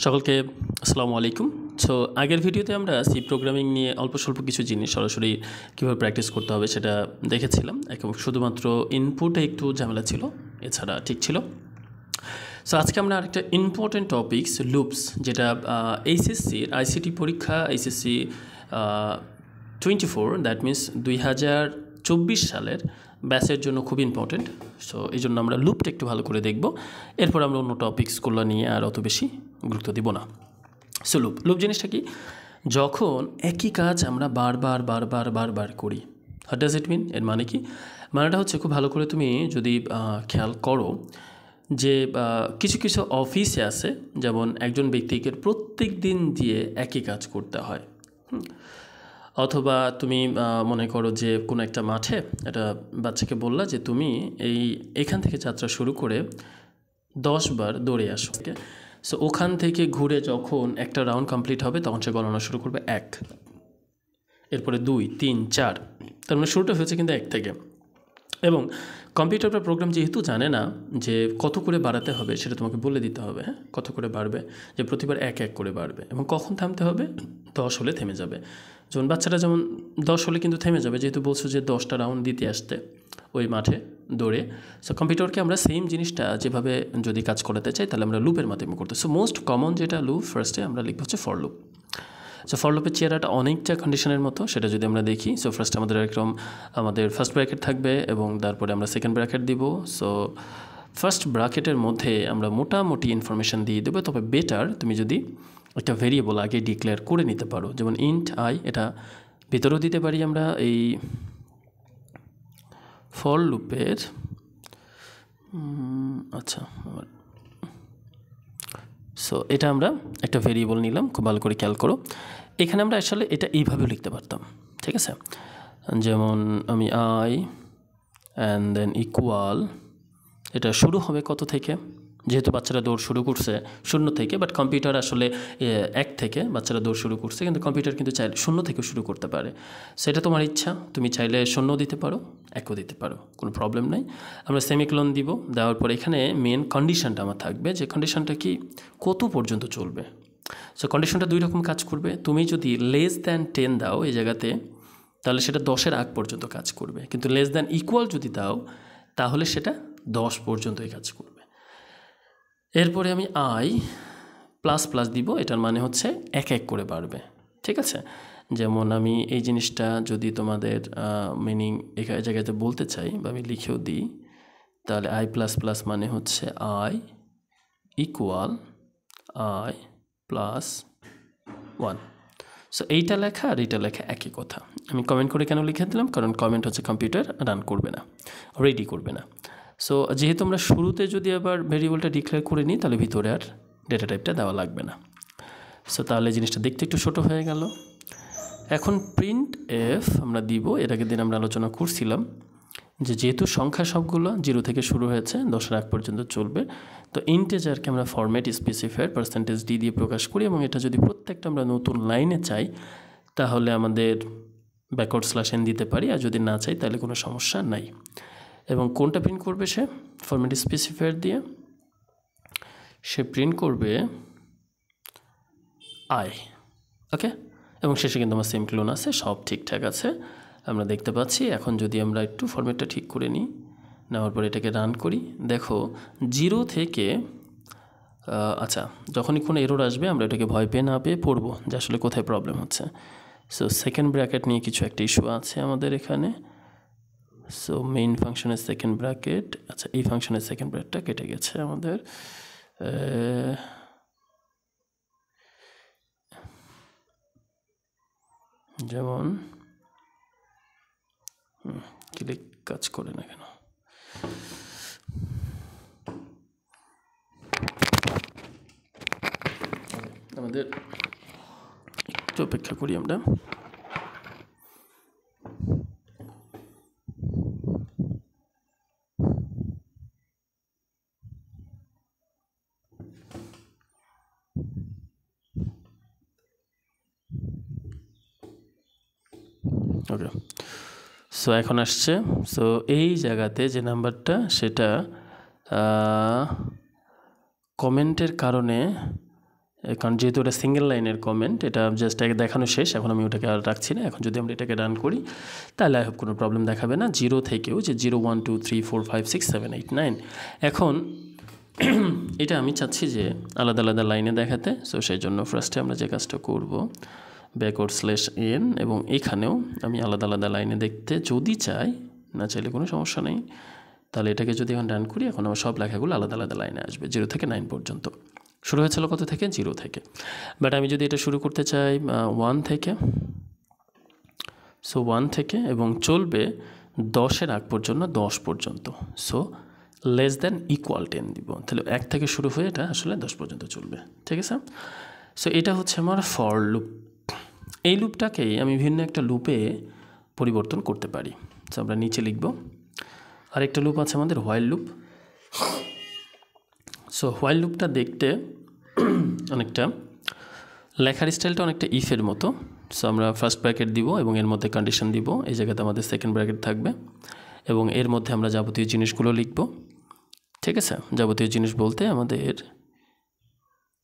সকলকে আসসালামু আলাইকুম। সো আগের ভিডিওতে আমরা সি প্রোগ্রামিং নিয়ে অল্প স্বল্প কিছু জিনিস সরাসরি কীভাবে প্র্যাকটিস করতে হবে সেটা দেখেছিলাম এবং শুধুমাত্র ইনপুটে একটু ঝামেলা ছিল, এছাড়া ঠিক ছিল। সো আজকে আমরা আরেকটা ইম্পর্টেন্ট টপিকস লুপস, যেটা এইচএসসির আইসিটি পরীক্ষা এইচএসসি 24 দ্যাট মিনস 2024 সালের ব্যাচের জন্য খুব ইম্পর্টেন্ট। সো এই জন্য আমরা লুপটা একটু ভালো করে দেখব, এরপর আমরা অন্য টপিকসগুলো নিয়ে আর অত বেশি গুরুত্ব দিব না। সো লুপ জিনিসটা কি? যখন একই কাজ আমরা বারবার করি। হোয়াট ডাজ ইট মিন? এর মানে কি? মানেটা হচ্ছে, খুব ভালো করে তুমি যদি খেয়াল করো যে কিছু কিছু অফিসে আছে, যেমন একজন ব্যক্তিকে প্রত্যেক দিন দিয়ে একই কাজ করতে হয়। অথবা তুমি মনে করো যে কোনো একটা মাঠে একটা বাচ্চাকে বললা যে তুমি এখান থেকে যাত্রা শুরু করে 10 বার দৌড়ে আসো। সো ওখান থেকে ঘুরে যখন একটা রাউন্ড কমপ্লিট হবে তখন সে গণনা শুরু করবে 1, এরপরে 2, 3, 4, তার মানে শুরুটা হয়েছে কিন্তু 1 থেকে। এবং কম্পিউটার বা প্রোগ্রাম যেহেতু জানে না যে কত করে বাড়াতে হবে, সেটা তোমাকে বলে দিতে হবে। হ্যাঁ, কত করে বাড়বে, যে প্রতিবার 1 করে বাড়বে এবং কখন থামতে হবে, 10 হলে থেমে যাবে। যেমন বাচ্চাটা যেমন 10 হলে কিন্তু থেমে যাবে, যেহেতু বলছো যে 10টা রাউন্ড দিতে আসতে ওই মাঠে দৌড়ে। সো কম্পিউটারকে আমরা সেম জিনিসটা যেভাবে যদি কাজ করাতে চাই, তাহলে আমরা লুপের মাধ্যমে করতে। সো মোস্ট কমন যেটা লুপ, ফার্স্টে আমরা লিখবো হচ্ছে ফর লুপ। সো ফর লুপের চেহারাটা অনেকটা কন্ডিশনের মতো, সেটা যদি আমরা দেখি। সো ফার্স্ট আমাদের ফার্স্ট ব্র্যাকেট থাকবে এবং তারপরে আমরা সেকেন্ড ব্র্যাকেট দিব। সো ফার্স্ট ব্র্যাকেটের মধ্যে আমরা মোটামুটি ইনফরমেশান দিয়ে দেবো, তবে বেটার তুমি যদি একটা ভেরিয়েবল আগে ডিক্লেয়ার করে নিতে পারো, যেমন ইন্ট আই, এটা ভিতরেও দিতে পারি আমরা এই ফর লুপের। আচ্ছা, সো এটা আমরা একটা ভেরিয়েবল নিলাম, খুব ভালো করে খেয়াল করো। এখানে আমরা আসলে এটা এইভাবেও লিখতে পারতাম, ঠিক আছে? যেমন আমি আই অ্যান্ড দেন ইকুয়াল, এটা শুরু হবে কত থেকে, যেহেতু বাচ্চারা দৌড় শুরু করছে 0 থেকে, বাট কম্পিউটার আসলে 1 থেকে বাচ্চারা দৌড় শুরু করছে, কিন্তু কম্পিউটার কিন্তু চাইলে 0 থেকে শুরু করতে পারে। সেটা তোমার ইচ্ছা, তুমি চাইলে 0 দিতে পারো, 1ও দিতে পারো, কোনো প্রবলেম নাই। আমরা সেমিকোলন দিব, দেওয়ার পর এখানে মেন কন্ডিশনটা আমার থাকবে, যে কন্ডিশনটা কি, কত পর্যন্ত চলবে। সো কন্ডিশনটা 2 রকম কাজ করবে। তুমি যদি লেস দ্যান 10 দাও এই জায়গাতে, তাহলে সেটা 10-এর আগ পর্যন্ত কাজ করবে, কিন্তু লেস দ্যান ইকুয়াল যদি দাও তাহলে সেটা 10 পর্যন্তই কাজ করবে। এরপরে আমি আই প্লাস প্লাস দিব, এটার মানে হচ্ছে 1 করে বাড়বে, ঠিক আছে? যেমন আমি এই জিনিসটা যদি তোমাদের মিনিং এই জায়গাতে বলতে চাই বা আমি লিখেও দিই, তাহলে আই প্লাস প্লাস মানে হচ্ছে I equal I plus 1। So এইটা লেখা আর এইটা লেখা একই কথা। আমি কমেন্ট করে কেন লিখে দিলাম, কারণ কমেন্ট হচ্ছে কম্পিউটার রান করবে না, রেডি করবে না। সো যেহেতু আমরা শুরুতে যদি আবার ভেরিয়েবলটা ডিক্লেয়ার করে নিই, তাহলে ভিতরে আর ডেটা টাইপটা দেওয়া লাগবে না। সো তাহলে জিনিসটা দেখতে একটু ছোটো হয়ে গেল। এখন প্রিন্ট এফ আমরা দিব, এর আগের দিন আমরা আলোচনা করছিলাম যে যেহেতু সংখ্যা সবগুলো 0 থেকে শুরু হয়েছে, 10-এর আগ পর্যন্ত চলবে, তো ইন্টিজারকে আমরা ফরম্যাট স্পেসিফায়ার %d দিয়ে প্রকাশ করি, এবং এটা যদি প্রত্যেকটা আমরা নতুন লাইনে চাই তাহলে আমাদের ব্যাকওয়ার্ড /n দিতে পারি, আর যদি না চাই তাহলে কোনো সমস্যা নাই। এবং কোনটা প্রিন্ট করবে সে? ফরম্যাট স্পেসিফায়ার দিয়ে সে প্রিন্ট করবে আই, ওকে? এবং শেষে কিন্তু আমার সেমিকোলন আছে, সব ঠিকঠাক আছে আমরা দেখতে পাচ্ছি। এখন যদি আমরা একটু ফরম্যাটটা ঠিক করে নিই, নেওয়ার পর এটাকে রান করি, দেখো 0 থেকে আচ্ছা, যখনই কোনো এরর আসবে আমরা এটাকে ভয় পেয়ে না পেয়ে পড়বো যে আসলে কোথায় প্রবলেম হচ্ছে। সো সেকেন্ড ব্র্যাকেট নিয়ে কিছু একটা ইস্যু আছে আমাদের এখানে। সো মেইন ফাংশনের সেকেন্ড ব্র্যাকেট, আচ্ছা এই ফাংশনের সেকেন্ড ব্র্যাকেটটা কেটে গেছে আমাদের। যেমন ক্লিক কাজ করে না কেন, আমাদের একটু অপেক্ষা করি আমরা। ওকে, সো এখন আসছে। সো এই জায়গাতে যে নাম্বারটা, সেটা কমেন্টের কারণে কারণ যেহেতু এটা সিঙ্গেল লাইনের কমেন্ট, এটা জাস্ট দেখানো শেষ, এখন আমি ওটাকে আর রাখছি না। এখন যদি আমরা এটাকে রান করি তাহলে আই হোপ কোনো প্রবলেম দেখাবে না। 0 থেকেও যে 0 1 2 3 4 5 6 7 8 9, এখন এটা আমি চাচ্ছি যে আলাদা আলাদা লাইনে দেখাতে। সো সেই জন্য ফার্স্টে আমরা যে কাজটা করব, \n, এবং এখানেও আমি আলাদা আলাদা লাইনে দেখতে যদি চাই, না চাইলে কোনো সমস্যা নেই। তাহলে এটাকে যদি এখন রান করি, এখন আমার সব লেখাগুলো আলাদা আলাদা লাইনে আসবে 0 থেকে 9 পর্যন্ত। শুরু হয়েছিল কত থেকে? 0 থেকে। বাট আমি যদি এটা শুরু করতে চাই 1 থেকে, সো 1 থেকে, এবং চলবে 10-এর আগ পর্যন্ত, 10 পর্যন্ত। সো <= 10 দিব, তাহলে 1 থেকে শুরু হয়ে এটা আসলে 10 পর্যন্ত চলবে। ঠিক আছে? সো এটা হচ্ছে আমার ফর লুপ। এই লুপটাকেই আমি ভিন্ন একটা লুপে পরিবর্তন করতে পারি। সো আমরা নিচে লিখব। আরেকটা লুপ আছে আমাদের হোয়াইল লুপ। সো হোয়াইল লুপটা দেখতে অনেকটা, লেখার স্টাইলটা অনেকটা ইফের মতো। সো আমরা ফার্স্ট ব্র্যাকেট দিব এবং এর মধ্যে কন্ডিশন দিব, এই জায়গাতে আমাদের সেকেন্ড ব্র্যাকেট থাকবে এবং এর মধ্যে আমরা যাবতীয় জিনিসগুলো লিখব। ঠিক আছে? যাবতীয় জিনিস বলতে আমাদের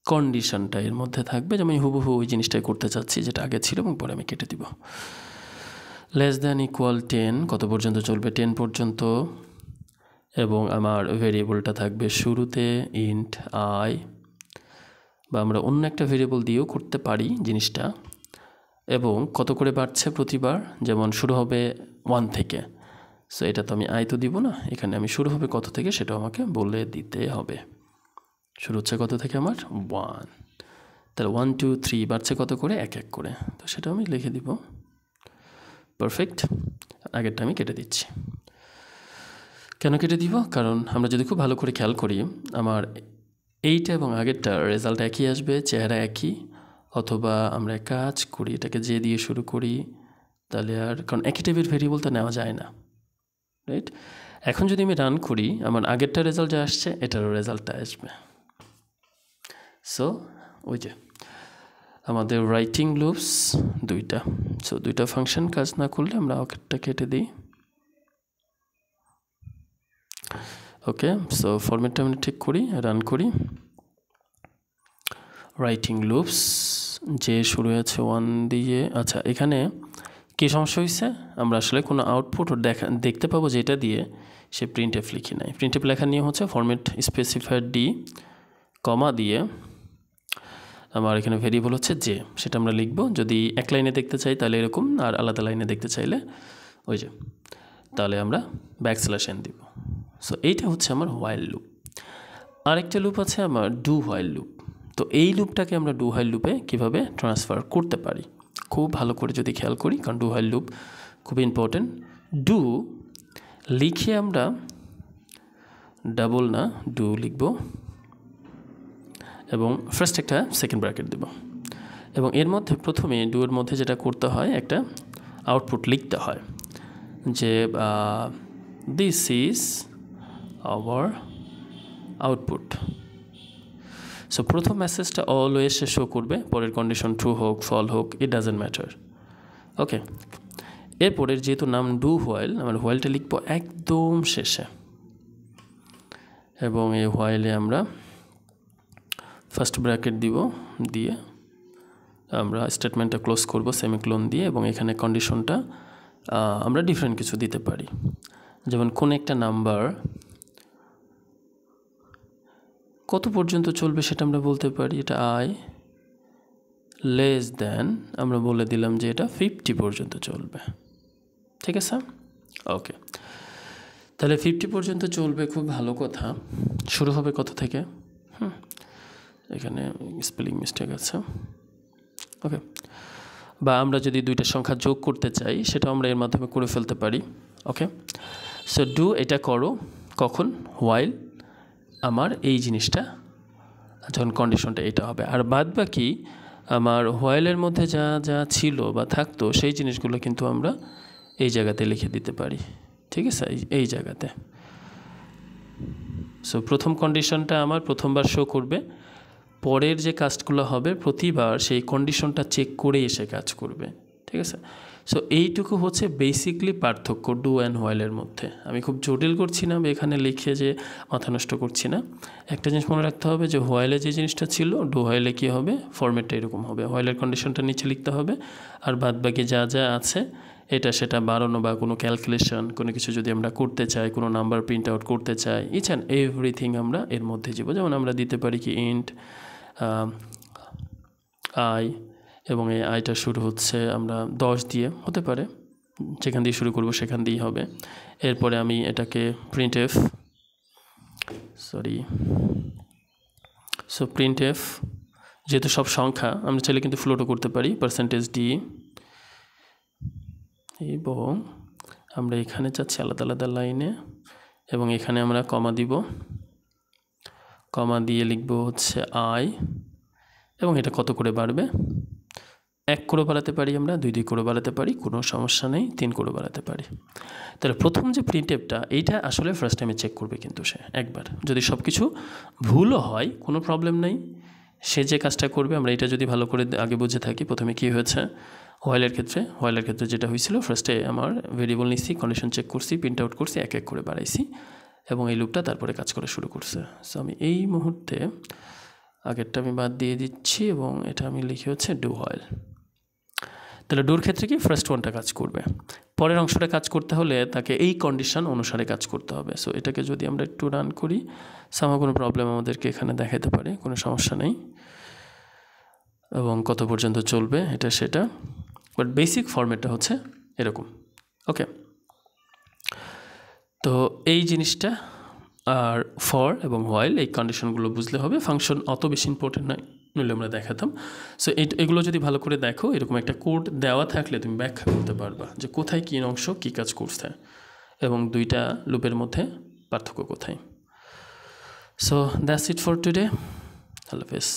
কন্ডিশনটা এর মধ্যে থাকবে, যেমন হুবহু ওই জিনিসটাই করতে চাচ্ছি যেটা আগে ছিল, এবং পরে আমি কেটে দিব। <= 10 কত পর্যন্ত চলবে? 10 পর্যন্ত, এবং আমার ভেরিয়েবলটা থাকবে শুরুতে ইন্ট i, বা আমরা অন্য একটা ভেরিয়েবল দিয়েও করতে পারি জিনিসটা, এবং কত করে বাড়ছে প্রতিবার, যেমন শুরু হবে 1 থেকে। সো এটা তো আমি i তো দিব না, এখানে আমি শুরু হবে কত থেকে সেটাও আমাকে বলে দিতে হবে। শুরু হচ্ছে কত থেকে? আমার 1, তাহলে 1 2 3 বাড়ছে কত করে? 1 1 করে, তো সেটাও আমি লিখে দিব। পারফেক্ট। আগেরটা আমি কেটে দিচ্ছি। কেন কেটে দিব? কারণ আমরা যদি খুব ভালো করে খেয়াল করি, আমার এইটা এবং আগেরটার রেজাল্ট একই আসবে, চেহারা একই। অথবা আমরা কাজ করি, এটাকে যে দিয়ে শুরু করি, তাহলে আর, কারণ একই টাইপের ভেরিয়েবল তো নেওয়া যায় না, রাইট? এখন যদি আমি রান করি, আমার আগেরটা রেজাল্ট যা আসছে এটারও রেজাল্টটা আসবে। সো ওই যে আমাদের রাইটিং লুপস দুইটা, সো দুইটা ফাংশন কাজ না করলে আমরা আগেরটা কেটে দিই। ওকে, সো ফরম্যাটটা আমি ঠিক করি, রান করি। রাইটিং লুপস যে শুরু হয়েছে 1 দিয়ে। আচ্ছা, এখানে কী সমস্যা হয়েছে? আমরা আসলে কোনো আউটপুট দেখতে পাবো যেটা দিয়ে সে প্রিন্টএফ লিখি নাই। প্রিন্টএফ লেখার নিয়ম হচ্ছে ফরম্যাট স্পেসিফায়ার ডি, কমা দিয়ে আমার এখানে ভেরিয়েবল হচ্ছে যে, সেটা আমরা লিখব। যদি এক লাইনে দেখতে চাই তাহলে এরকম, আর আলাদা লাইনে দেখতে চাইলে ওই যে, তাহলে আমরা \n দিব। সো এইটা হচ্ছে আমার হোয়াইল লুপ। আরেকটা লুপ আছে আমার ডু হোয়াইল লুপ। তো এই লুপটাকে আমরা ডু হোয়াইল লুপে কীভাবে ট্রান্সফার করতে পারি খুব ভালো করে যদি খেয়াল করি, কারণ ডু হোয়াইল লুপ খুব ইম্পর্টেন্ট। ডু লিখে আমরা ডাবল না ডু লিখব, এবং ফার্স্ট একটা সেকেন্ড ব্র্যাকেট দেব, এবং এর মধ্যে প্রথমে ডু এর মধ্যে যেটা করতে হয়, একটা আউটপুট লিখতে হয় যে this is our output. So প্রথম মেসেজটা অলওয়েজ সে শো করবে, পরের কন্ডিশন ট্রু হোক ফল হোক, ইট ডাজেন্ট ম্যাটার। ওকে, এরপরের যেহেতু নাম ডু হোয়াইল, আমার হোয়াইলটা লিখবো একদম শেষে, এবং এই হোয়াইলে আমরা ফার্স্ট ব্র্যাকেট দিব, দিয়ে আমরা স্টেটমেন্টটা ক্লোজ করব সেমিকোলন দিয়ে, এবং এখানে কন্ডিশনটা আমরা ডিফারেন্ট কিছু দিতে পারি, যেমন কোন একটা নাম্বার কত পর্যন্ত চলবে সেটা আমরা বলতে পারি। এটা i <, আমরা বলে দিলাম যে এটা 50 পর্যন্ত চলবে। ঠিক আছে? ওকে, তাহলে 50 পর্যন্ত চলবে, খুব ভালো কথা। শুরু হবে কত থেকে? এখানে স্পেলিং মিস্টেক আছে। ওকে, বা আমরা যদি দুইটা সংখ্যা যোগ করতে চাই সেটাও আমরা এর মাধ্যমে করে ফেলতে পারি। ওকে, সো ডু এটা করো কখন? হোয়াইল আমার এই জিনিসটা যখন কন্ডিশনটা এটা হবে, আর বাদ বাকি আমার হোয়াইলের মধ্যে যা যা ছিল বা থাকতো সেই জিনিসগুলো কিন্তু আমরা এই জায়গাতে লিখে দিতে পারি। ঠিক আছে? এই জায়গাতে। সো প্রথম কন্ডিশনটা আমার প্রথমবার শো করবে, পরের যে কাজগুলো হবে প্রতিবার সেই কন্ডিশনটা চেক করে এসে কাজ করবে। ঠিক আছে। সো এইটুকু হচ্ছে বেসিকলি পার্থক্য ডু অ্যান্ড হোয়াইলের মধ্যে। আমি খুব জটিল করছি না বা এখানে লিখে যে মাথা নষ্ট করছি না। একটা জিনিস মনে রাখতে হবে যে হোয়াইলে যে জিনিসটা ছিল ডু হোয়াইলে কী হবে, ফরম্যাটটা এরকম হবে, হোয়াইলের কন্ডিশনটা নিচে লিখতে হবে, আর বাদ বাকি যা যা আছে এটা সেটা বাড়ানো বা কোনো ক্যালকুলেশন কোনো কিছু যদি আমরা করতে চাই, কোনো নাম্বার প্রিন্ট আউট করতে চাই, ইচ অ্যান্ড এভরিথিং আমরা এর মধ্যে যাব। যেমন আমরা দিতে পারি কি ইন্ট আই, এবং এই আইটা শুরু হচ্ছে আমরা 10 দিয়ে, হতে পারে যেখান দিয়ে শুরু করব সেখান দিয়েই হবে। এরপরে আমি এটাকে প্রিন্টএফ প্রিন্টএফ যেহেতু সব সংখ্যা আমরা চাইলে কিন্তু ফ্লোটও করতে পারি, %d, এবং আমরা এখানে চাচ্ছি আলাদা আলাদা লাইনে, এবং এখানে আমরা কমা দিব, কমা দিয়ে লিখব হচ্ছে আই, এবং এটা কত করে বাড়বে, 1 করে বাড়াতে পারি আমরা, 2 করে বাড়াতে পারি, কোনো সমস্যা নেই, 3 করে বাড়াতে পারি। তাহলে প্রথম যে প্রিন্টএফটা এইটা আসলে ফার্স্ট টাইমে চেক করবে কিন্তু সে একবার, যদি সব কিছু ভুলও হয় কোনো প্রবলেম নেই, সে যে কাজটা করবে আমরা এটা যদি ভালো করে আগে বুঝে থাকি। প্রথমে কী হয়েছে হোয়াইলের ক্ষেত্রে যেটা হয়েছিল, ফার্স্টে আমার ভেরিয়েবল নিচ্ছি, কন্ডিশন চেক করছি, প্রিন্ট আউট করছি, এক এক করে বাড়াইছি, এবং এই লুপটা তারপরে কাজ করা শুরু করছে। সো আমি এই মুহূর্তে আগেরটা আমি বাদ দিয়ে দিচ্ছি এবং এটা আমি লিখে হচ্ছে ডু হোয়াইল। তাহলে ডুর ক্ষেত্রে কি ফার্স্ট ওয়ানটা কাজ করবে, পরের অংশটা কাজ করতে হলে তাকে এই কন্ডিশন অনুসারে কাজ করতে হবে। সো এটাকে যদি আমরা একটু রান করি, সামহাও কোনো প্রবলেম আমাদেরকে এখানে দেখাতে পারে, কোনো সমস্যা নেই, এবং কত পর্যন্ত চলবে এটা সেটা, বাট বেসিক ফরম্যাটটা হচ্ছে এরকম। ওকে, তো এই জিনিসটা আর ফর এবং হোয়াইল এই কন্ডিশনগুলো বুঝলে হবে। ফাংশন অত বেশি ইম্পর্টেন্ট নয়, নইলে আমরা দেখাতাম। সো এগুলো যদি ভালো করে দেখো, এরকম একটা কোড দেওয়া থাকলে তুমি ব্যাখ্যা করতে পারবা যে কোথায় কী অংশ কী কাজ করছে এবং দুইটা লুপের মধ্যে পার্থক্য কোথায়। So that's it for today. আল্লাহ হাফেজ।